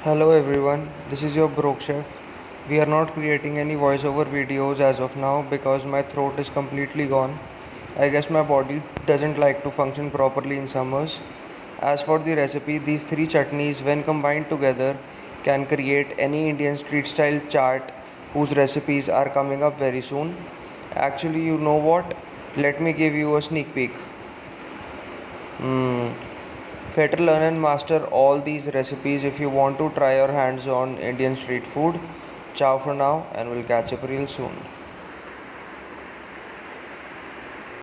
Hello everyone, this is your Broke Chef. We are not creating any voiceover videos as of now because my throat is completely gone. I guess my body doesn't like to function properly in summers. As for the recipe, these three chutneys when combined together can create any Indian street style chaat whose recipes are coming up very soon. Actually, you know what? Let me give you a sneak peek. Hmm. Better learn and master all these recipes if you want to try your hands on Indian street food. Ciao for now, and we'll catch up real soon.